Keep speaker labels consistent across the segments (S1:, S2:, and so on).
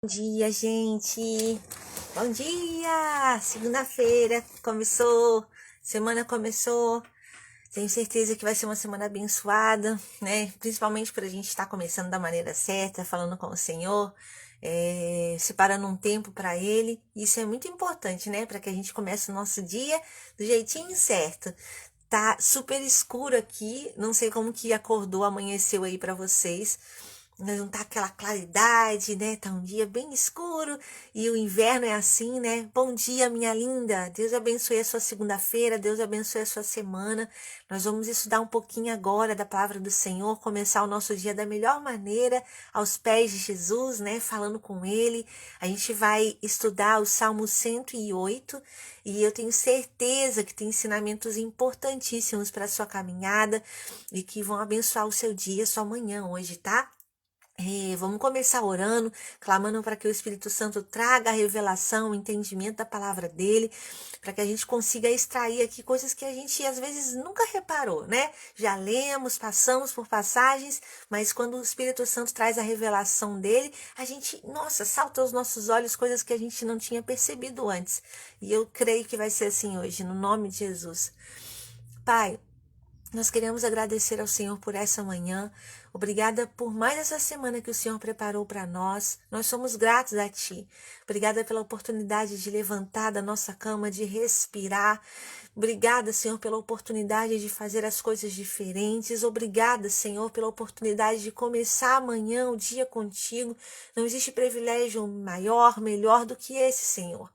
S1: Bom dia, gente! Bom dia! Segunda-feira começou, semana começou. Tenho certeza que vai ser uma semana abençoada, né? Principalmente por a gente estar começando da maneira certa, falando com o Senhor, separando um tempo para Ele. Isso é muito importante, né? Para que a gente comece o nosso dia do jeitinho certo. Tá super escuro aqui, não sei como que acordou, amanheceu aí para vocês. Mas não tá aquela claridade, né? Tá um dia bem escuro e o inverno é assim, né? Bom dia, minha linda. Deus abençoe a sua segunda-feira, Deus abençoe a sua semana. Nós vamos estudar um pouquinho agora da palavra do Senhor, começar o nosso dia da melhor maneira, aos pés de Jesus, né? Falando com Ele. A gente vai estudar o Salmo 108 e eu tenho certeza que tem ensinamentos importantíssimos para a sua caminhada e que vão abençoar o seu dia, sua manhã hoje, tá? Vamos começar orando, clamando para que o Espírito Santo traga a revelação, o entendimento da palavra dele, para que a gente consiga extrair aqui coisas que a gente às vezes nunca reparou, né? Já lemos, passamos por passagens, mas quando o Espírito Santo traz a revelação dele, a gente, nossa, salta aos nossos olhos coisas que a gente não tinha percebido antes. E eu creio que vai ser assim hoje, no nome de Jesus. Pai, nós queremos agradecer ao Senhor por essa manhã. Obrigada por mais essa semana que o Senhor preparou para nós. Nós somos gratos a Ti. Obrigada pela oportunidade de levantar da nossa cama, de respirar. Obrigada, Senhor, pela oportunidade de fazer as coisas diferentes. Obrigada, Senhor, pela oportunidade de começar amanhã o dia contigo. Não existe privilégio maior, melhor do que esse, Senhor.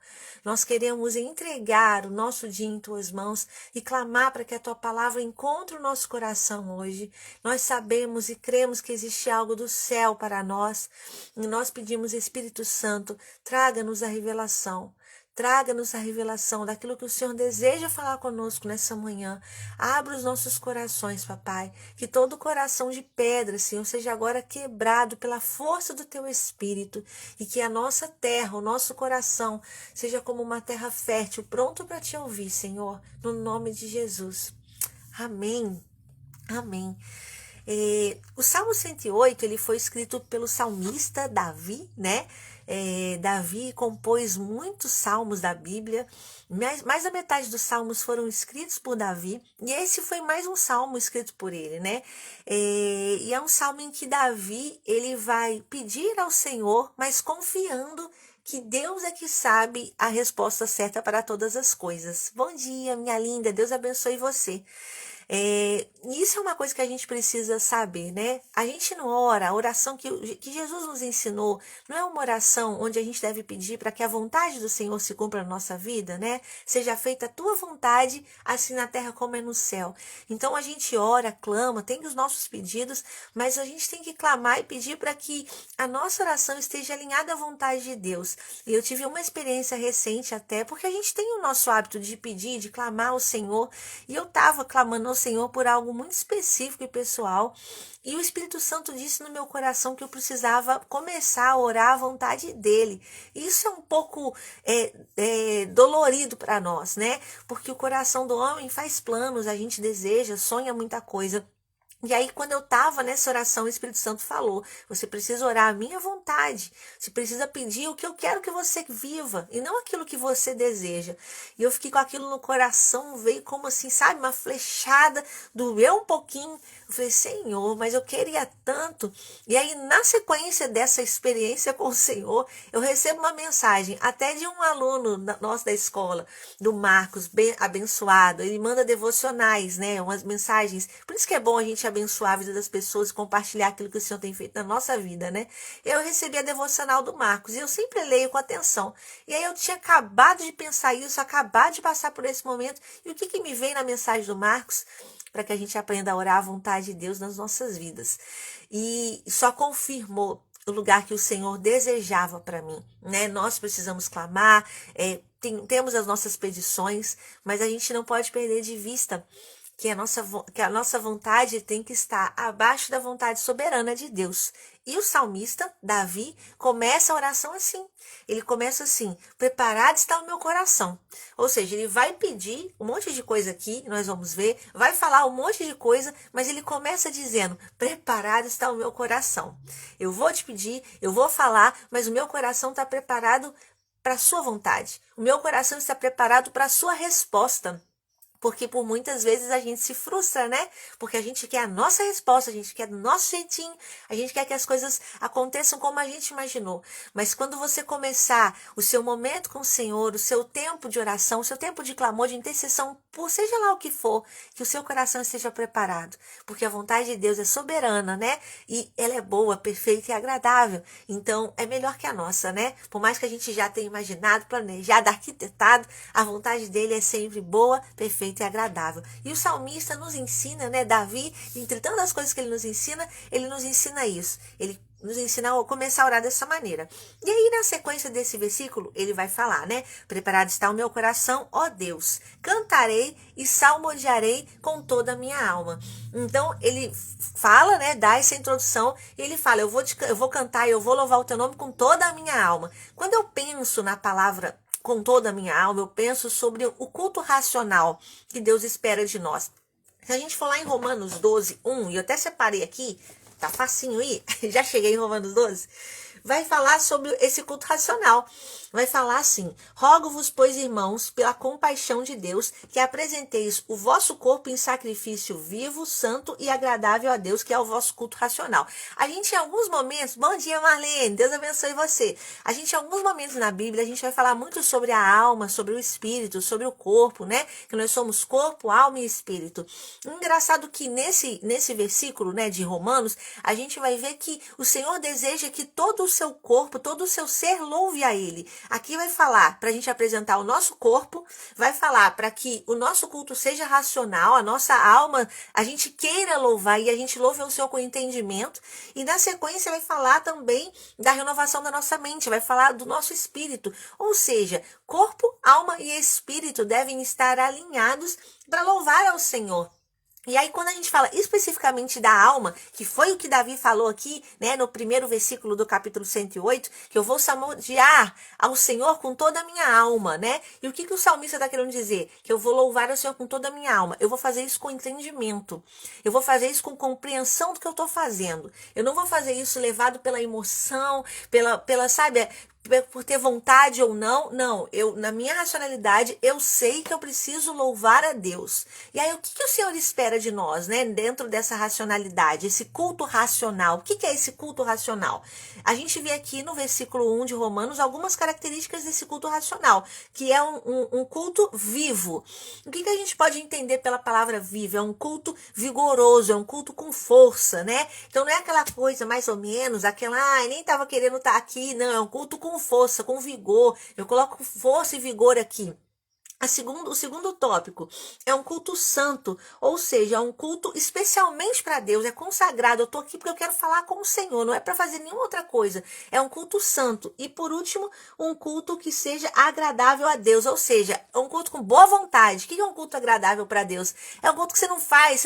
S1: Nós queremos entregar o nosso dia em Tuas mãos e clamar para que a Tua palavra encontre o nosso coração hoje. Nós sabemos e cremos que existe algo do céu para nós. E nós pedimos, Espírito Santo, traga-nos a revelação. Traga-nos a revelação daquilo que o Senhor deseja falar conosco nessa manhã. Abra os nossos corações, papai. Que todo coração de pedra, Senhor, seja agora quebrado pela força do Teu Espírito. E que a nossa terra, o nosso coração, seja como uma terra fértil, pronto para Te ouvir, Senhor. No nome de Jesus. Amém. Amém. O Salmo 108, ele foi escrito pelo salmista Davi, né? Davi compôs muitos salmos da Bíblia, mais da metade dos salmos foram escritos por Davi, e esse foi mais um salmo escrito por ele, né? E é um salmo em que Davi, ele vai pedir ao Senhor, mas confiando que Deus é que sabe a resposta certa para todas as coisas. Bom dia, minha linda, Deus abençoe você. Isso é uma coisa que a gente precisa saber, né? A gente não ora, a oração que Jesus nos ensinou, não é uma oração onde a gente deve pedir para que a vontade do Senhor se cumpra na nossa vida, né? Seja feita a tua vontade, assim na terra como é no céu. Então a gente ora, clama, tem os nossos pedidos, mas a gente tem que clamar e pedir para que a nossa oração esteja alinhada à vontade de Deus. E eu tive uma experiência recente até, porque a gente tem o nosso hábito de pedir, de clamar ao Senhor, e eu estava clamando ao Senhor por algo muito específico e pessoal, e o Espírito Santo disse no meu coração que eu precisava começar a orar à vontade dele. Isso é um pouco dolorido para nós, né? Porque o coração do homem faz planos, a gente deseja, sonha muita coisa. E aí, quando eu estava nessa oração, o Espírito Santo falou: você precisa orar a minha vontade, você precisa pedir o que eu quero que você viva, e não aquilo que você deseja. E eu fiquei com aquilo no coração, veio como assim, sabe, uma flechada, doeu um pouquinho. Eu falei: Senhor, mas eu queria tanto. E aí, na sequência dessa experiência com o Senhor, eu recebo uma mensagem, até de um aluno nosso da escola, do Marcos, bem abençoado. Ele manda devocionais, né, umas mensagens. Por isso que é bom a gente abençoar a vida das pessoas e compartilhar aquilo que o Senhor tem feito na nossa vida, né? Eu recebi a devocional do Marcos e eu sempre leio com atenção. E aí eu tinha acabado de pensar isso, acabado de passar por esse momento. E o que me veio na mensagem do Marcos? Para que a gente aprenda a orar à vontade de Deus nas nossas vidas. E só confirmou o lugar que o Senhor desejava para mim, né? Nós precisamos clamar, temos as nossas petições, mas a gente não pode perder de vista que a nossa vontade tem que estar abaixo da vontade soberana de Deus. E o salmista, Davi, começa a oração assim. Ele começa assim: preparado está o meu coração. Ou seja, ele vai pedir um monte de coisa aqui, nós vamos ver, vai falar um monte de coisa, mas ele começa dizendo: preparado está o meu coração. Eu vou te pedir, eu vou falar, mas o meu coração está preparado para a sua vontade. O meu coração está preparado para a sua resposta. Porque por muitas vezes a gente se frustra, né? Porque a gente quer a nossa resposta, a gente quer do nosso jeitinho, a gente quer que as coisas aconteçam como a gente imaginou. Mas quando você começar o seu momento com o Senhor, o seu tempo de oração, o seu tempo de clamor, de intercessão, por seja lá o que for, que o seu coração esteja preparado. Porque a vontade de Deus é soberana, né? E ela é boa, perfeita e agradável. Então, é melhor que a nossa, né? Por mais que a gente já tenha imaginado, planejado, arquitetado, a vontade dele é sempre boa, perfeita e agradável. E o salmista nos ensina, né, Davi, entre tantas coisas que ele nos ensina isso. Ele nos ensina a começar a orar dessa maneira. E aí, na sequência desse versículo, ele vai falar, né? Preparado está o meu coração, ó Deus. Cantarei e salmodiarei com toda a minha alma. Então, ele fala, né? Dá essa introdução e ele fala: eu vou cantar e eu vou louvar o teu nome com toda a minha alma. Quando eu penso na palavra com toda a minha alma, eu penso sobre o culto racional que Deus espera de nós. Se a gente for lá em Romanos 12, 1, e eu até separei aqui, tá facinho aí, já cheguei em Romanos 12, vai falar sobre esse culto racional. Vai falar assim: rogo-vos, pois, irmãos, pela compaixão de Deus, que apresenteis o vosso corpo em sacrifício vivo, santo e agradável a Deus, que é o vosso culto racional. A gente, em alguns momentos, bom dia, Marlene, Deus abençoe você. A gente, em alguns momentos na Bíblia, a gente vai falar muito sobre a alma, sobre o espírito, sobre o corpo, né? Que nós somos corpo, alma e espírito. Engraçado que nesse versículo, né, de Romanos, a gente vai ver que o Senhor deseja que todo o seu corpo, todo o seu ser louve a Ele. Aqui vai falar para a gente apresentar o nosso corpo, vai falar para que o nosso culto seja racional, a nossa alma, a gente queira louvar e a gente louve o Senhor com entendimento. E na sequência vai falar também da renovação da nossa mente, vai falar do nosso espírito. Ou seja, corpo, alma e espírito devem estar alinhados para louvar ao Senhor. E aí, quando a gente fala especificamente da alma, que foi o que Davi falou aqui, né, no primeiro versículo do capítulo 108, que eu vou salmodiar ao Senhor com toda a minha alma, né? E o que o salmista está querendo dizer? Que eu vou louvar ao Senhor com toda a minha alma. Eu vou fazer isso com entendimento. Eu vou fazer isso com compreensão do que eu estou fazendo. Eu não vou fazer isso levado pela emoção, sabe, por ter vontade ou não. Não, na minha racionalidade, eu sei que eu preciso louvar a Deus. E aí, o que o Senhor espera de nós, né? Dentro dessa racionalidade, esse culto racional. O que é esse culto racional? A gente vê aqui no versículo 1 de Romanos algumas características desse culto racional, que é um culto vivo. O que a gente pode entender pela palavra vivo? É um culto vigoroso, é um culto com força, né? Então, não é aquela coisa mais ou menos, nem estava querendo estar aqui, não, é um culto com força, com vigor. Eu coloco força e vigor aqui. O segundo tópico é um culto santo, ou seja, é um culto especialmente para Deus, é consagrado. Eu estou aqui porque eu quero falar com o Senhor, não é para fazer nenhuma outra coisa. É um culto santo. E por último, um culto que seja agradável a Deus, ou seja, é um culto com boa vontade. O que é um culto agradável para Deus? É um culto que você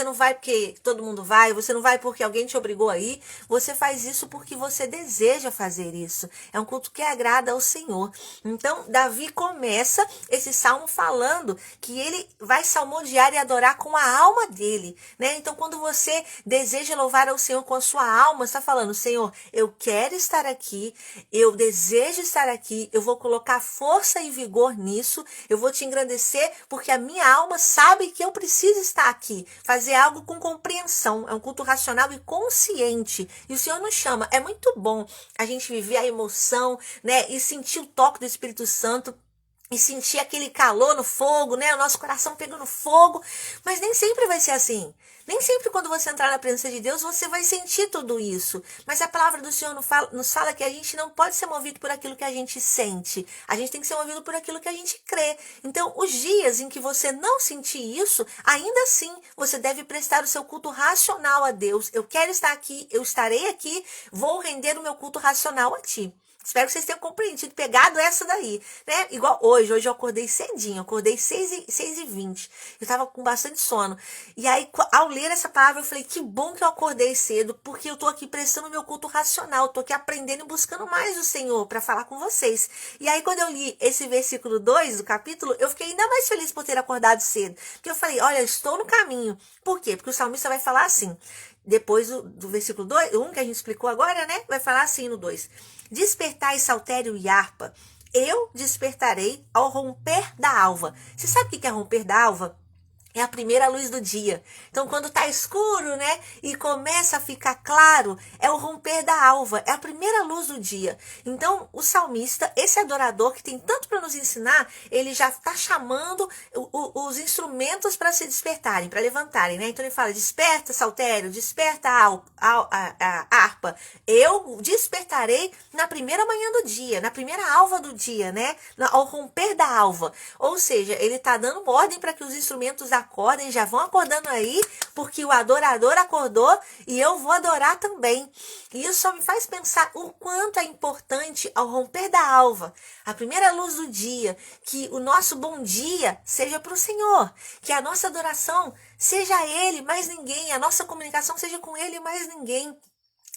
S1: não vai porque todo mundo vai, você não vai porque alguém te obrigou a ir, você faz isso porque você deseja fazer isso. É um culto que agrada ao Senhor. Então, Davi começa esse salmo falando que ele vai salmodiar e adorar com a alma dele, né? Então, quando você deseja louvar ao Senhor com a sua alma, está falando: Senhor, eu quero estar aqui, eu desejo estar aqui, eu vou colocar força e vigor nisso, eu vou te engrandecer porque a minha alma sabe que eu preciso estar aqui, fazer algo com compreensão. É um culto racional e consciente. E o Senhor nos chama. É muito bom a gente viver a emoção, né? E sentir o toque do Espírito Santo, e sentir aquele calor no fogo, né? O nosso coração pegando fogo. Mas nem sempre vai ser assim. Nem sempre quando você entrar na presença de Deus, você vai sentir tudo isso. Mas a palavra do Senhor nos fala que a gente não pode ser movido por aquilo que a gente sente. A gente tem que ser movido por aquilo que a gente crê. Então, os dias em que você não sentir isso, ainda assim, você deve prestar o seu culto racional a Deus. Eu quero estar aqui, eu estarei aqui, vou render o meu culto racional a ti. Espero que vocês tenham compreendido, pegado essa daí, né? Igual hoje eu acordei cedinho, eu acordei 6h20. Eu tava com bastante sono. E aí, ao ler essa palavra, eu falei, que bom que eu acordei cedo, porque eu tô aqui prestando meu culto racional, tô aqui aprendendo e buscando mais o Senhor para falar com vocês. E aí, quando eu li esse versículo 2 do capítulo, eu fiquei ainda mais feliz por ter acordado cedo. Porque eu falei, olha, eu estou no caminho. Por quê? Porque o salmista vai falar assim, depois do versículo 2, 1 que a gente explicou agora, né? Vai falar assim no 2. Despertai saltério e harpa, eu despertarei ao romper da alva. Você sabe o que é romper da alva? É a primeira luz do dia. Então, quando tá escuro, né, e começa a ficar claro, é o romper da alva, é a primeira luz do dia. Então, o salmista, esse adorador que tem tanto para nos ensinar, ele já está chamando os instrumentos para se despertarem, para levantarem, né? Então, ele fala, desperta, saltério, desperta a harpa. Eu despertarei na primeira manhã do dia, na primeira alva do dia, né? Ao romper da alva. Ou seja, ele está dando ordem para que os instrumentos acordem, já vão acordando aí, porque o adorador acordou e eu vou adorar também. E isso só me faz pensar o quanto é importante ao romper da alva, a primeira luz do dia, que o nosso bom dia seja para o Senhor, que a nossa adoração seja a Ele, mais ninguém, a nossa comunicação seja com Ele, mais ninguém.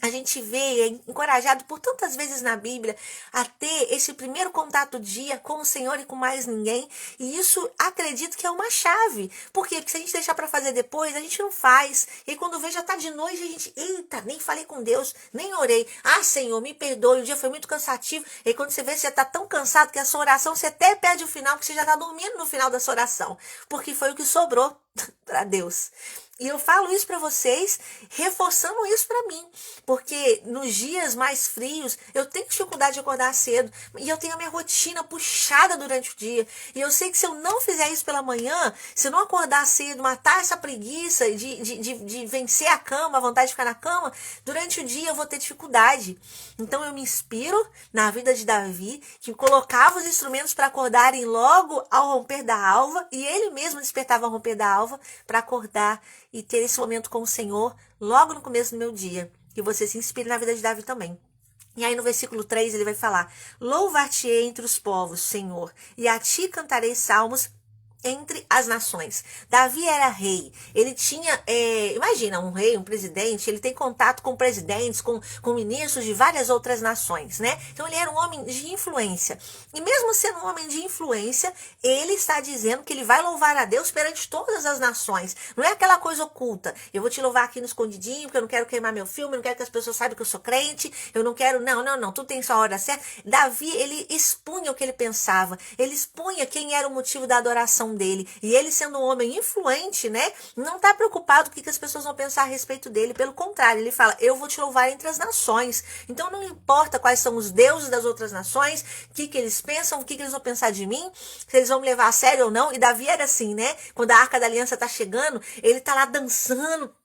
S1: A gente vê, é encorajado por tantas vezes na Bíblia a ter esse primeiro contato do dia com o Senhor e com mais ninguém. E isso acredito que é uma chave. Por quê? Porque se a gente deixar para fazer depois, a gente não faz. E quando vê, já tá de noite, a gente, eita, nem falei com Deus, nem orei. Ah, Senhor, me perdoe, o dia foi muito cansativo. E quando você vê, você já tá tão cansado que a sua oração, você até perde o final, porque você já tá dormindo no final da sua oração. Porque foi o que sobrou para Deus. E eu falo isso para vocês, reforçando isso para mim, porque nos dias mais frios eu tenho dificuldade de acordar cedo e eu tenho a minha rotina puxada durante o dia. E eu sei que se eu não fizer isso pela manhã, se eu não acordar cedo, matar essa preguiça de vencer a cama, a vontade de ficar na cama, durante o dia eu vou ter dificuldade. Então eu me inspiro na vida de Davi, que colocava os instrumentos para acordarem logo ao romper da alva, e ele mesmo despertava ao romper da alva para acordar e ter esse momento com o Senhor logo no começo do meu dia. Que você se inspire na vida de Davi também. E aí no versículo 3 ele vai falar, louvar-te-ei entre os povos, Senhor, e a ti cantarei salmos entre as nações. Davi era rei, ele tinha, imagina, um rei, um presidente, ele tem contato com presidentes, com ministros de várias outras nações, né? Então ele era um homem de influência. E mesmo sendo um homem de influência, ele está dizendo que ele vai louvar a Deus perante todas as nações. Não é aquela coisa oculta, eu vou te louvar aqui no escondidinho, porque eu não quero queimar meu filme, eu não quero que as pessoas saibam que eu sou crente, eu não quero, não, tudo tem sua hora certa. Davi, ele expunha o que ele pensava, ele expunha quem era o motivo da adoração dele, e ele sendo um homem influente, né, não está preocupado com o que as pessoas vão pensar a respeito dele, pelo contrário, ele fala, eu vou te louvar entre as nações, então não importa quais são os deuses das outras nações, o que eles pensam, o que eles vão pensar de mim, se eles vão me levar a sério ou não. E Davi era assim, né, quando a Arca da Aliança tá chegando, ele tá lá dançando,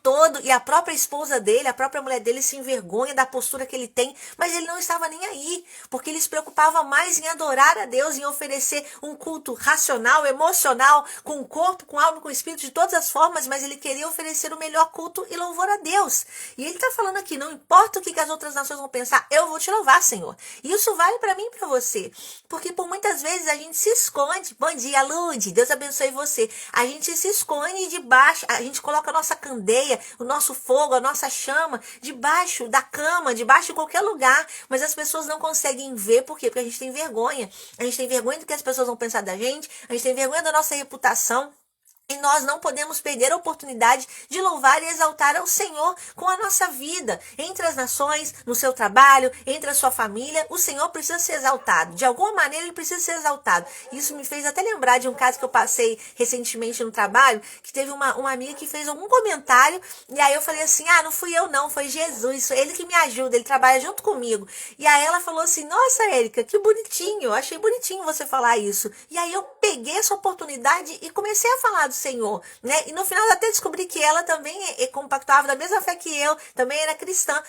S1: todo, e a própria esposa dele, a própria mulher dele se envergonha da postura que ele tem, mas ele não estava nem aí, porque ele se preocupava mais em adorar a Deus, em oferecer um culto racional, emocional, com o corpo, com a alma, com o espírito, de todas as formas, mas ele queria oferecer o melhor culto e louvor a Deus. E ele está falando aqui, não importa o que as outras nações vão pensar, eu vou te louvar, Senhor. E isso vale para mim e para você, porque por muitas vezes a gente se esconde. Bom dia, Lude, Deus abençoe você. A gente se esconde debaixo, a gente coloca a nossa candeia, o nosso fogo, a nossa chama, debaixo da cama, debaixo de qualquer lugar, mas as pessoas não conseguem ver. Por quê? Porque a gente tem vergonha. A gente tem vergonha do que as pessoas vão pensar da gente, a gente tem vergonha da nossa reputação. E nós não podemos perder a oportunidade de louvar e exaltar ao Senhor com a nossa vida. Entre as nações, no seu trabalho, entre a sua família, o Senhor precisa ser exaltado. De alguma maneira, ele precisa ser exaltado. Isso me fez até lembrar de um caso que eu passei recentemente no trabalho, que teve uma amiga que fez algum comentário, e aí eu falei assim, não fui eu não, foi Jesus, ele que me ajuda, ele trabalha junto comigo. E aí ela falou assim, nossa, Érica, que bonitinho, eu achei bonitinho você falar isso. E aí eu peguei essa oportunidade e comecei a falar do Senhor, né? E no final eu até descobri que ela também compactuava da mesma fé que eu, também era cristã.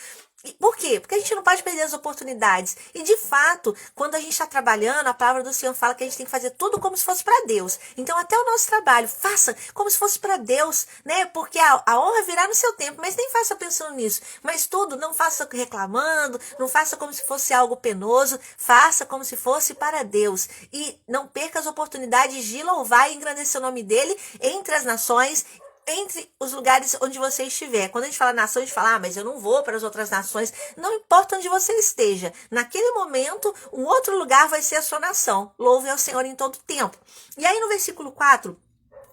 S1: Por quê? Porque a gente não pode perder as oportunidades. E de fato, quando a gente está trabalhando, a palavra do Senhor fala que a gente tem que fazer tudo como se fosse para Deus. Então, até o nosso trabalho, faça como se fosse para Deus, né? Porque a honra virá no seu tempo, mas nem faça pensando nisso. Mas tudo, não faça reclamando, não faça como se fosse algo penoso, faça como se fosse para Deus. E não perca as oportunidades de louvar e engrandecer o nome dele entre as nações, entre os lugares onde você estiver. Quando a gente fala nação, a gente fala, mas eu não vou para as outras nações. Não importa onde você esteja. Naquele momento, um outro lugar vai ser a sua nação. Louve ao Senhor em todo tempo. E aí no versículo 4,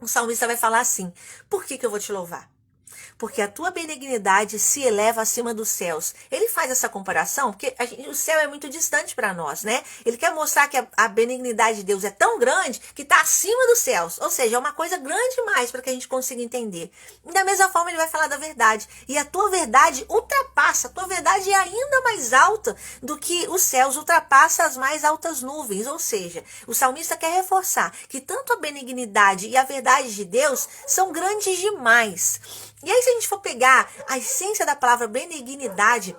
S1: o salmista vai falar assim, por que eu vou te louvar? Porque a tua benignidade se eleva acima dos céus. Ele faz essa comparação porque o céu é muito distante para nós, né? Ele quer mostrar que a benignidade de Deus é tão grande que está acima dos céus. Ou seja, é uma coisa grande demais para que a gente consiga entender. E da mesma forma ele vai falar da verdade. E a tua verdade ultrapassa, a tua verdade é ainda mais alta do que os céus, ultrapassa as mais altas nuvens. Ou seja, o salmista quer reforçar que tanto a benignidade e a verdade de Deus são grandes demais. E aí, se a gente for pegar a essência da palavra benignidade,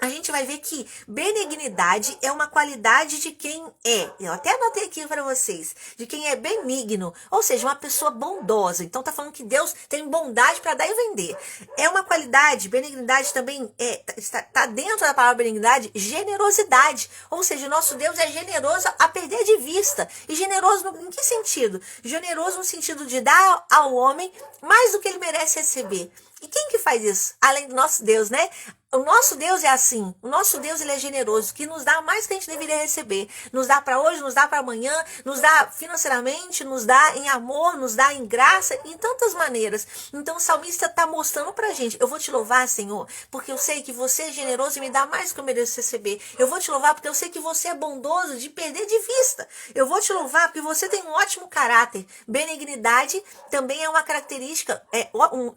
S1: a gente vai ver que benignidade é uma qualidade de quem é. Eu até anotei aqui para vocês. De quem é benigno. Ou seja, uma pessoa bondosa. Então tá falando que Deus tem bondade para dar e vender. É uma qualidade, benignidade também está dentro da palavra benignidade, generosidade. Ou seja, o nosso Deus é generoso a perder de vista. E generoso em que sentido? Generoso no sentido de dar ao homem mais do que ele merece receber. E quem que faz isso? Além do nosso Deus, né? O nosso Deus é assim. O nosso Deus, ele é generoso, que nos dá mais que a gente deveria receber. Nos dá para hoje, nos dá para amanhã, nos dá financeiramente, nos dá em amor, nos dá em graça, em tantas maneiras. Então o salmista está mostrando para a gente, eu vou te louvar, Senhor, porque eu sei que você é generoso e me dá mais que eu mereço receber. Eu vou te louvar porque eu sei que você é bondoso de perder de vista. Eu vou te louvar porque você tem um ótimo caráter. Benignidade também é uma característica,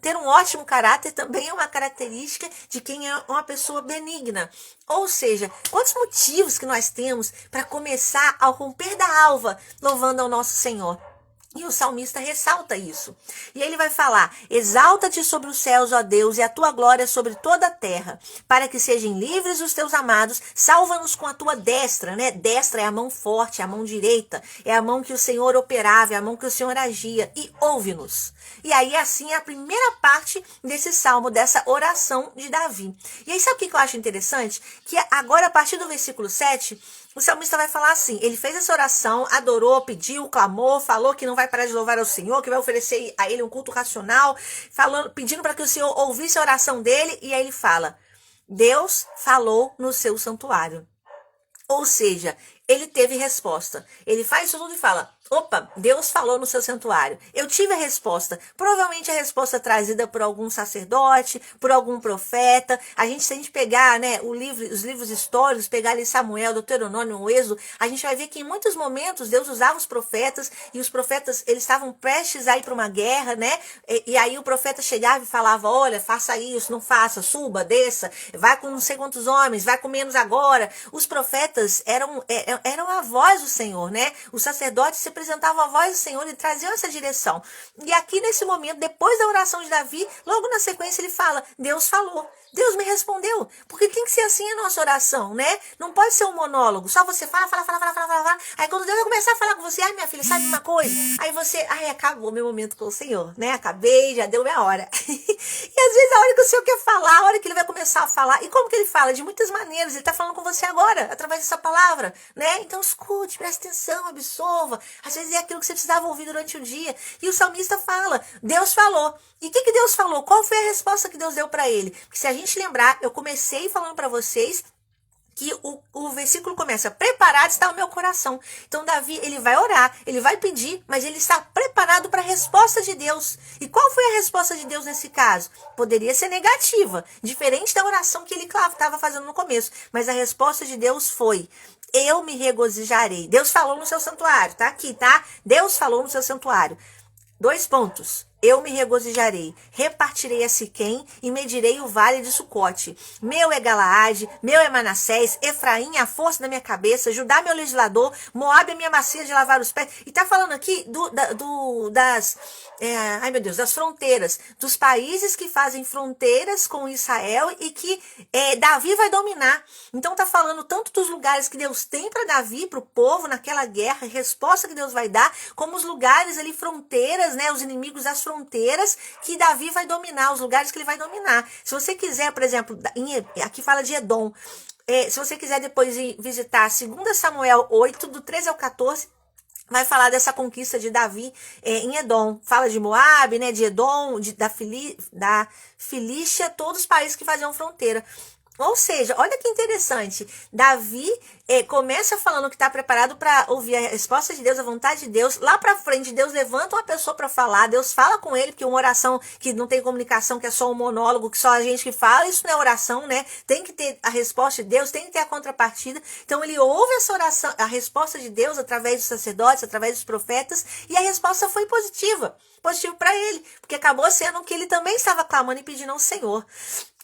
S1: ter um ótimo caráter também é uma característica de quem é uma pessoa benigna. Ou seja, quantos motivos que nós temos para começar ao romper da alva louvando ao nosso Senhor. E o salmista ressalta isso. E ele vai falar, exalta-te sobre os céus, ó Deus, e a tua glória sobre toda a terra, para que sejam livres os teus amados, salva-nos com a tua destra, né? Destra é a mão forte, é a mão direita, é a mão que o Senhor operava, é a mão que o Senhor agia, e ouve-nos. E aí, assim, é a primeira parte desse salmo, dessa oração de Davi. E aí, sabe o que eu acho interessante? Que agora, a partir do versículo 7, o salmista vai falar assim, ele fez essa oração, adorou, pediu, clamou, falou que não vai parar de louvar ao Senhor, que vai oferecer a ele um culto racional, pedindo para que o Senhor ouvisse a oração dele, e aí ele fala, Deus falou no seu santuário. Ou seja, ele teve resposta. Ele faz isso tudo e fala, opa, Deus falou no seu santuário. Eu tive a resposta. Provavelmente a resposta trazida por algum sacerdote, por algum profeta. Se a gente pegar, né, os livros históricos, pegar ali Samuel, Deuteronômio, o Êxodo, a gente vai ver que em muitos momentos Deus usava os profetas, e os profetas, eles estavam prestes a ir para uma guerra, né? E aí o profeta chegava e falava, olha, faça isso, não faça, suba, desça, vai com não sei quantos homens, vai com menos agora. Os profetas eram a voz do Senhor, né? Os sacerdotes se apresentavam a voz do Senhor e traziam essa direção. E aqui nesse momento, depois da oração de Davi, logo na sequência ele fala, Deus falou. Deus me respondeu, porque tem que ser assim a nossa oração, né? Não pode ser um monólogo, só você fala. Aí quando Deus vai começar a falar com você, minha filha, sabe uma coisa? Aí você, acabou meu momento com o Senhor, né? Acabei, já deu minha hora. E às vezes a hora que o Senhor quer falar, a hora que ele vai começar a falar, e como que ele fala? De muitas maneiras, ele tá falando com você agora, através dessa palavra, né? Então escute, preste atenção, absorva. Às vezes é aquilo que você precisava ouvir durante o dia. E o salmista fala, Deus falou. E o que Deus falou? Qual foi a resposta que Deus deu para ele? Porque se a gente lembrar, eu comecei falando para vocês que o versículo começa, preparado está o meu coração. Então Davi, ele vai orar, ele vai pedir, mas ele está preparado para a resposta de Deus. E qual foi a resposta de Deus nesse caso? Poderia ser negativa, diferente da oração que ele, claro, estava fazendo no começo. Mas a resposta de Deus foi, eu me regozijarei. Deus falou no seu santuário, tá aqui, tá? Deus falou no seu santuário. 2 pontos. eu me regozijarei, repartirei a Siquém e medirei o vale de Sucote. Meu é Galaade, meu é Manassés, Efraim é a força da minha cabeça, Judá meu legislador, Moabe é minha macia de lavar os pés. E tá falando aqui das fronteiras, dos países que fazem fronteiras com Israel e que Davi vai dominar. Então tá falando tanto dos lugares que Deus tem para Davi, para o povo naquela guerra, a resposta que Deus vai dar, como os lugares ali, fronteiras, né, os inimigos das fronteiras que Davi vai dominar, os lugares que ele vai dominar. Se você quiser, por exemplo, aqui fala de Edom, se você quiser depois ir visitar 2 Samuel 8, do 13 ao 14, vai falar dessa conquista de Davi em Edom. Fala de Moabe, né, de Edom, da Filístia, todos os países que faziam fronteira. Ou seja, olha que interessante, Davi começa falando que está preparado para ouvir a resposta de Deus, a vontade de Deus. Lá para frente, Deus levanta uma pessoa para falar, Deus fala com ele, porque uma oração que não tem comunicação, que é só um monólogo, que só a gente que fala, isso não é oração, né? Tem que ter a resposta de Deus, tem que ter a contrapartida. Então ele ouve essa oração, a resposta de Deus através dos sacerdotes, através dos profetas, e a resposta foi positiva. Positivo para ele, porque acabou sendo que ele também estava clamando e pedindo ao Senhor.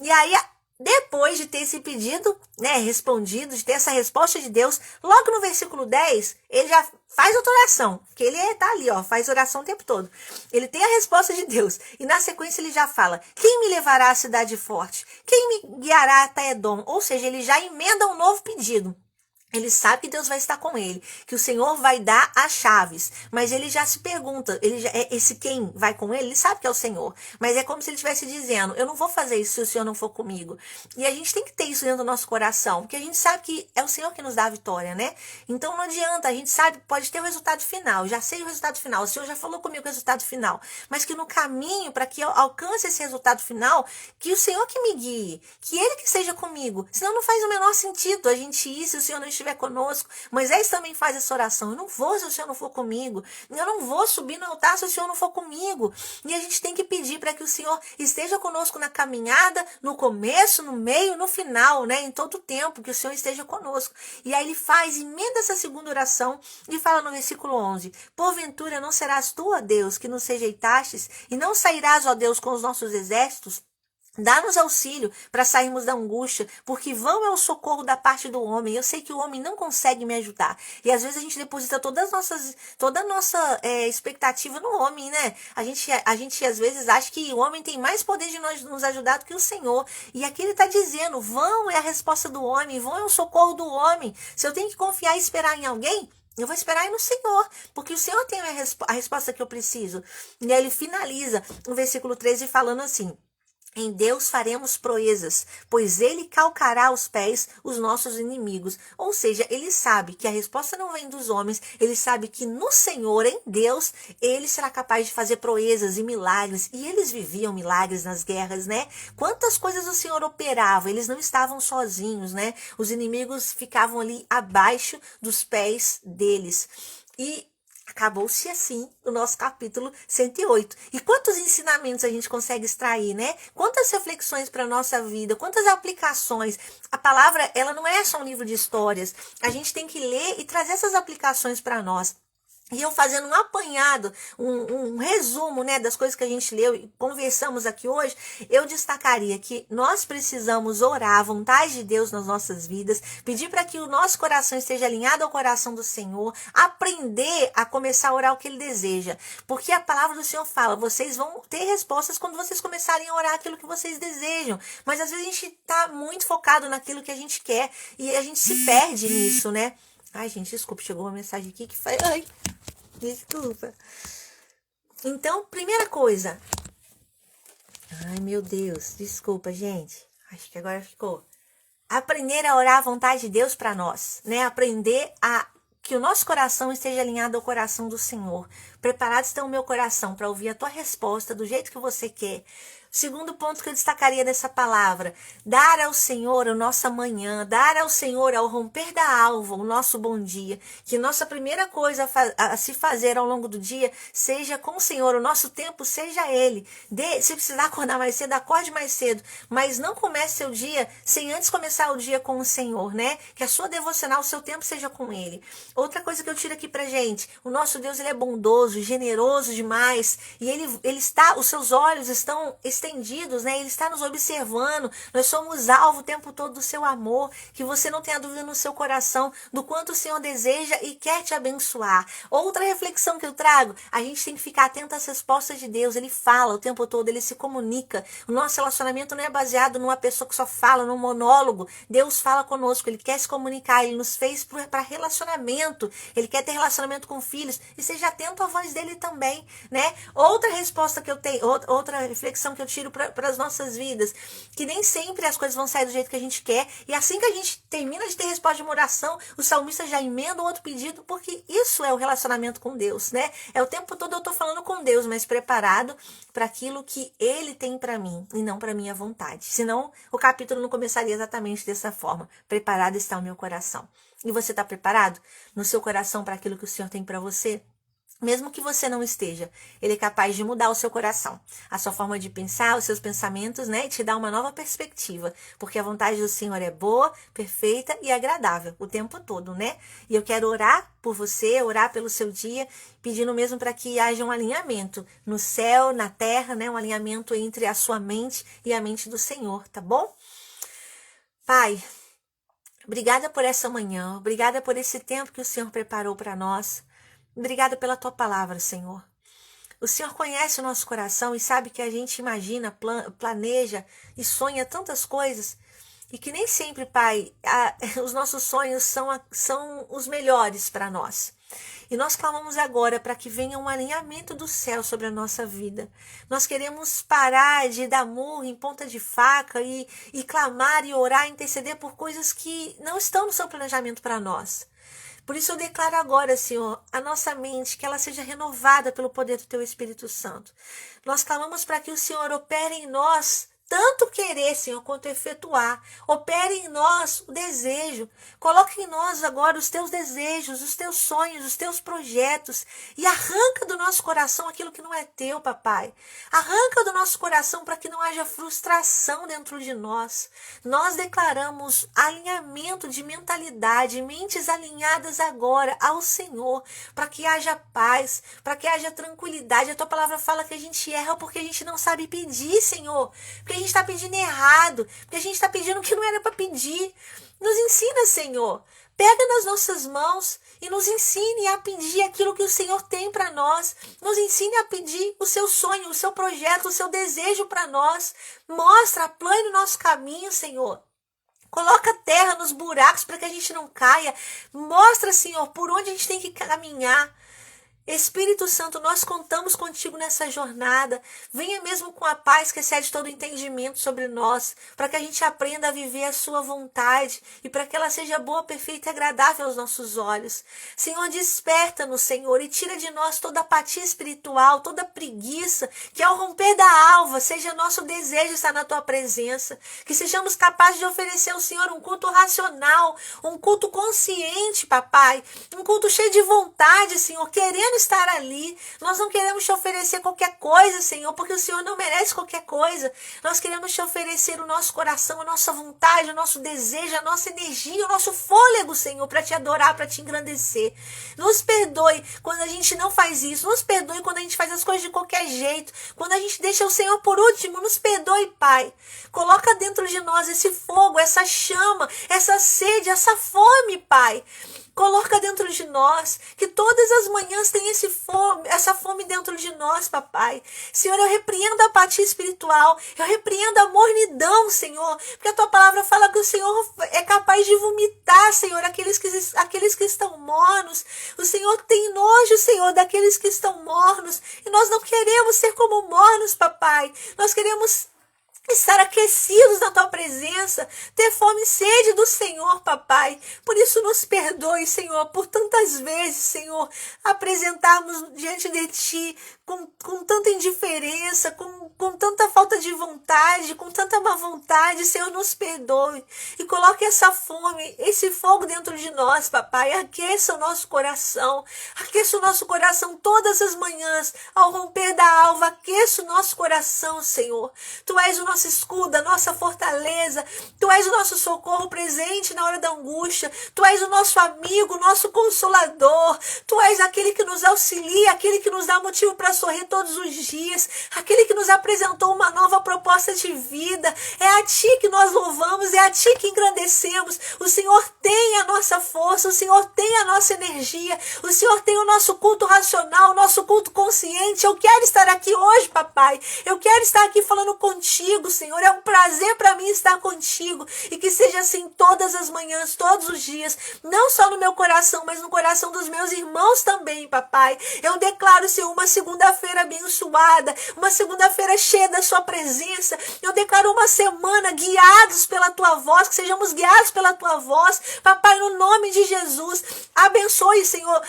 S1: E aí, depois de ter esse pedido, né, respondido, de ter essa resposta de Deus, logo no versículo 10, ele já faz outra oração, que ele tá ali, ó, faz oração o tempo todo. Ele tem a resposta de Deus, e na sequência ele já fala, quem me levará à cidade forte? Quem me guiará até Edom? Ou seja, ele já emenda um novo pedido. Ele sabe que Deus vai estar com ele, que o Senhor vai dar as chaves, mas ele já se pergunta, esse quem vai com ele sabe que é o Senhor, mas é como se ele estivesse dizendo, eu não vou fazer isso se o Senhor não for comigo. E a gente tem que ter isso dentro do nosso coração, porque a gente sabe que é o Senhor que nos dá a vitória, né? Então não adianta, a gente sabe, pode ter o resultado final, já sei o resultado final, o Senhor já falou comigo o resultado final, mas que no caminho, para que eu alcance esse resultado final, que o Senhor que me guie, que Ele que seja comigo, senão não faz o menor sentido a gente ir se o Senhor não estiver conosco. Moisés também faz essa oração, eu não vou se o Senhor não for comigo, eu não vou subir no altar se o Senhor não for comigo. E a gente tem que pedir para que o Senhor esteja conosco na caminhada, no começo, no meio, no final, né, em todo o tempo, que o Senhor esteja conosco. E aí ele emenda essa segunda oração e fala no versículo 11, porventura não serás tu, ó Deus, que nos rejeitastes, e não sairás, ó Deus, com os nossos exércitos? Dá-nos auxílio para sairmos da angústia, porque vão é o socorro da parte do homem. Eu sei que o homem não consegue me ajudar. E às vezes a gente deposita toda a nossa expectativa no homem, né? A gente às vezes acha que o homem tem mais poder de nos ajudar do que o Senhor. E aqui ele está dizendo, vão é a resposta do homem, vão é o socorro do homem. Se eu tenho que confiar e esperar em alguém, eu vou esperar aí no Senhor, porque o Senhor tem a resposta que eu preciso. E aí ele finaliza no versículo 13 falando assim, em Deus faremos proezas, pois Ele calcará aos pés os nossos inimigos. Ou seja, ele sabe que a resposta não vem dos homens, ele sabe que no Senhor, em Deus, ele será capaz de fazer proezas e milagres. E eles viviam milagres nas guerras, né? Quantas coisas o Senhor operava, eles não estavam sozinhos, né? Os inimigos ficavam ali abaixo dos pés deles. E acabou-se assim o nosso capítulo 108. E quantos ensinamentos a gente consegue extrair, né? Quantas reflexões para a nossa vida, quantas aplicações. A palavra, ela não é só um livro de histórias. A gente tem que ler e trazer essas aplicações para nós. E eu fazendo um apanhado, um resumo, né, das coisas que a gente leu e conversamos aqui hoje, eu destacaria que nós precisamos orar a vontade de Deus nas nossas vidas, pedir para que o nosso coração esteja alinhado ao coração do Senhor, aprender a começar a orar o que Ele deseja. Porque a palavra do Senhor fala, vocês vão ter respostas quando vocês começarem a orar aquilo que vocês desejam. Mas às vezes a gente está muito focado naquilo que a gente quer e a gente se perde nisso, né? Ai, gente, desculpa, chegou uma mensagem aqui que faz... Ai, desculpa. Então, primeira coisa. Ai, meu Deus, desculpa, gente. Acho que agora ficou. Aprender a orar a vontade de Deus para nós, né? Aprender a que o nosso coração esteja alinhado ao coração do Senhor. Preparado está o meu coração para ouvir a tua resposta do jeito que você quer. Segundo ponto que eu destacaria nessa palavra: dar ao Senhor a nossa manhã, dar ao Senhor ao romper da alva o nosso bom dia. Que nossa primeira coisa a se fazer ao longo do dia seja com o Senhor, o nosso tempo seja Ele. Se precisar acordar mais cedo, acorde mais cedo, mas não comece seu dia sem antes começar o dia com o Senhor, né? Que a sua devocional, o seu tempo seja com Ele. Outra coisa que eu tiro aqui pra gente: o nosso Deus, Ele é bondoso, generoso demais, e Ele está, os seus olhos estão estendidos, né? Ele está nos observando. Nós somos alvo o tempo todo do seu amor. Que você não tenha dúvida no seu coração do quanto o Senhor deseja e quer te abençoar. Outra reflexão que eu trago: a gente tem que ficar atento às respostas de Deus. Ele fala o tempo todo, Ele se comunica. O nosso relacionamento não é baseado numa pessoa que só fala, num monólogo. Deus fala conosco, Ele quer se comunicar, Ele nos fez para relacionamento. Ele quer ter relacionamento com filhos, e seja atento à voz dele também, né? Outra resposta que eu tenho, outra reflexão que eu tiro para as nossas vidas: que nem sempre as coisas vão sair do jeito que a gente quer, e assim que a gente termina de ter resposta de uma oração, o salmista já emenda outro pedido, porque isso é o relacionamento com Deus, né? É o tempo todo eu tô falando com Deus, mas preparado para aquilo que Ele tem para mim, e não para minha vontade. Senão o capítulo não começaria exatamente dessa forma: preparado está o meu coração. E você está preparado no seu coração para aquilo que o Senhor tem para você? Mesmo que você não esteja, Ele é capaz de mudar o seu coração, a sua forma de pensar, os seus pensamentos, né? E te dar uma nova perspectiva, porque a vontade do Senhor é boa, perfeita e agradável o tempo todo, né? E eu quero orar por você, orar pelo seu dia, pedindo mesmo para que haja um alinhamento no céu, na terra, né? Um alinhamento entre a sua mente e a mente do Senhor, tá bom? Pai, obrigada por essa manhã, obrigada por esse tempo que o Senhor preparou para nós. Obrigada pela tua palavra, Senhor. O Senhor conhece o nosso coração e sabe que a gente imagina, planeja e sonha tantas coisas, e que nem sempre, Pai, os nossos sonhos são os melhores para nós. E nós clamamos agora para que venha um alinhamento do céu sobre a nossa vida. Nós queremos parar de dar murro em ponta de faca e clamar e orar, interceder por coisas que não estão no seu planejamento para nós. Por isso eu declaro agora, Senhor, a nossa mente, que ela seja renovada pelo poder do Teu Espírito Santo. Nós clamamos para que o Senhor opere em nós, tanto querer, Senhor, quanto efetuar. Opere em nós o desejo. Coloque em nós agora os Teus desejos, os Teus sonhos, os Teus projetos. E arranca do nosso coração aquilo que não é Teu, Papai. Arranca do nosso coração para que não haja frustração dentro de nós. Nós declaramos alinhamento de mentalidade, mentes alinhadas agora ao Senhor, para que haja paz, para que haja tranquilidade. A Tua palavra fala que a gente erra porque a gente não sabe pedir, Senhor. Porque a gente está pedindo errado, porque a gente está pedindo o que não era para pedir. Nos ensina, Senhor. Pega nas nossas mãos e nos ensine a pedir aquilo que o Senhor tem para nós. Nos ensine a pedir o seu sonho, o seu projeto, o seu desejo para nós. Mostra, plane o nosso caminho, Senhor. Coloca terra nos buracos para que a gente não caia. Mostra, Senhor, por onde a gente tem que caminhar. Espírito Santo, nós contamos contigo nessa jornada. Venha mesmo com a paz que excede todo entendimento sobre nós, para que a gente aprenda a viver a sua vontade e para que ela seja boa, perfeita e agradável aos nossos olhos. Senhor, desperta-nos, Senhor, e tira de nós toda apatia espiritual, toda preguiça, que ao romper da alva seja nosso desejo estar na tua presença, que sejamos capazes de oferecer ao Senhor um culto racional, um culto consciente, Papai, um culto cheio de vontade, Senhor, querendo estar ali. Nós não queremos te oferecer qualquer coisa, Senhor, porque o Senhor não merece qualquer coisa. Nós queremos te oferecer o nosso coração, a nossa vontade, o nosso desejo, a nossa energia, o nosso fôlego, Senhor, para te adorar, para te engrandecer. Nos perdoe quando a gente não faz isso. Nos perdoe quando a gente faz as coisas de qualquer jeito. Quando a gente deixa o Senhor por último, nos perdoe, Pai. Coloca dentro de nós esse fogo, essa chama, essa sede, essa fome, Pai. Coloca dentro de nós, que todas as manhãs tem essa fome dentro de nós, Papai. Senhor, eu repreendo a apatia espiritual, eu repreendo a mornidão, Senhor, porque a Tua palavra fala que o Senhor é capaz de vomitar, Senhor, aqueles que estão mornos. O Senhor tem nojo, Senhor, daqueles que estão mornos, e nós não queremos ser como mornos, Papai. Nós queremos estar aquecidos na Tua presença, ter fome e sede do Senhor, Papai. Por isso nos perdoe, Senhor, por tantas vezes, Senhor, apresentarmos diante de Ti com tanta indiferença, com tanta falta de vontade, com tanta má vontade, Senhor, nos perdoe. E coloque essa fome, esse fogo dentro de nós, papai. Aqueça o nosso coração. Aqueça o nosso coração todas as manhãs, ao romper da alva. Aqueça o nosso coração, Senhor. Tu és o nosso escudo, a nossa fortaleza. Tu és o nosso socorro presente na hora da angústia. Tu és o nosso amigo, o nosso consolador. Tu és aquele que nos auxilia, aquele que nos dá motivo para sorrir todos os dias, aquele que nos apresentou uma nova proposta de vida. É a Ti que nós louvamos, é a Ti que engrandecemos. O Senhor tem a nossa força, o Senhor tem a nossa energia, o Senhor tem o nosso culto racional, o nosso culto consciente. Eu quero estar aqui hoje, papai. Eu quero estar aqui falando contigo, Senhor. É um prazer para mim estar contigo, e que seja assim todas as manhãs, todos os dias, não só no meu coração, mas no coração dos meus irmãos também, papai. Eu declaro, Senhor, uma segunda-feira abençoada, uma segunda-feira cheia da sua presença. Eu declaro uma semana guiados pela tua voz, que sejamos guiados pela tua voz, papai, no nome de Jesus. Abençoe, Senhor,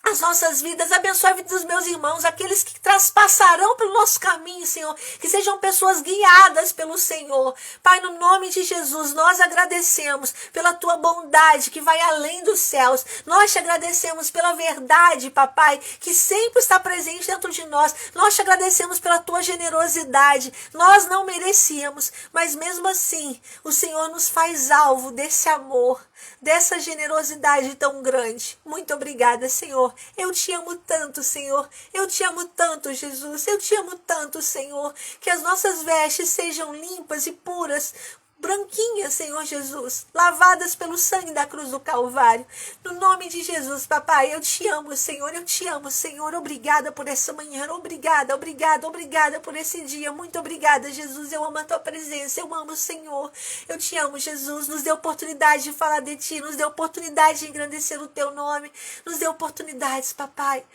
S1: as nossas vidas, abençoe a vida dos meus irmãos, aqueles que traspassarão pelo nosso caminho, Senhor, que sejam pessoas guiadas pelo Senhor. Pai, no nome de Jesus, nós agradecemos pela tua bondade que vai além dos céus. Nós te agradecemos pela verdade, papai, que sempre está presente dentro de nós. Nós te agradecemos pela tua generosidade. Nós não merecíamos, mas mesmo assim, o Senhor nos faz alvo desse amor, dessa generosidade tão grande. Muito obrigada, Senhor. Eu te amo tanto, Senhor. Eu te amo tanto, Jesus. Eu te amo tanto, Senhor. Que as nossas vestes sejam limpas e puras, branquinhas, Senhor Jesus, lavadas pelo sangue da cruz do Calvário. No nome de Jesus, papai, eu te amo, Senhor. Eu te amo, Senhor. Obrigada por essa manhã. Obrigada, obrigada, obrigada por esse dia. Muito obrigada, Jesus. Eu amo a tua presença. Eu amo o Senhor. Eu te amo, Jesus. Nos dê oportunidade de falar de ti. Nos dê oportunidade de engrandecer o teu nome. Nos dê oportunidades, papai.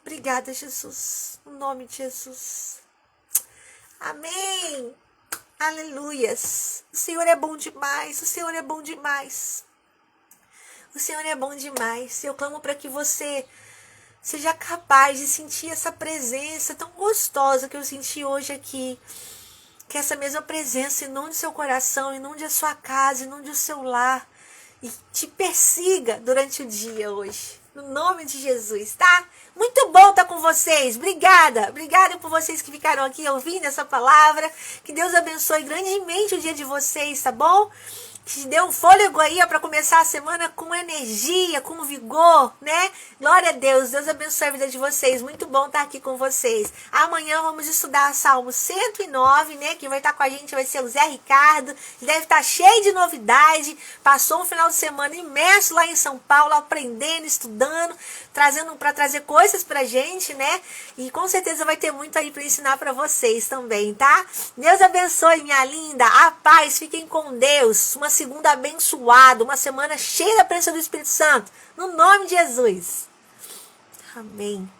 S1: Obrigada, Jesus. No nome de Jesus. Amém. Aleluias. O Senhor é bom demais. O Senhor é bom demais. O Senhor é bom demais. Eu clamo para que você seja capaz de sentir essa presença tão gostosa que eu senti hoje aqui. Que essa mesma presença inunde seu coração, inunde a sua casa, inunde o seu lar. E te persiga durante o dia hoje. No nome de Jesus, tá? Muito bom estar com vocês. Obrigada. Obrigada por vocês que ficaram aqui ouvindo essa palavra. Que Deus abençoe grandemente o dia de vocês, tá bom? Que dê um fôlego aí para começar a semana com energia, com vigor, né? Glória a Deus. Deus abençoe a vida de vocês. Muito bom estar aqui com vocês. Amanhã vamos estudar Salmo 109, né? Quem vai estar com a gente vai ser o Zé Ricardo. Ele deve estar cheio de novidade. Passou um final de semana imerso lá em São Paulo, aprendendo, estudando, trazendo para trazer coisas pra gente, né? E com certeza vai ter muito aí para ensinar para vocês também, tá? Deus abençoe, minha linda. A paz. Fiquem com Deus. Uma segunda abençoada, uma semana cheia da presença do Espírito Santo. No nome de Jesus. Amém.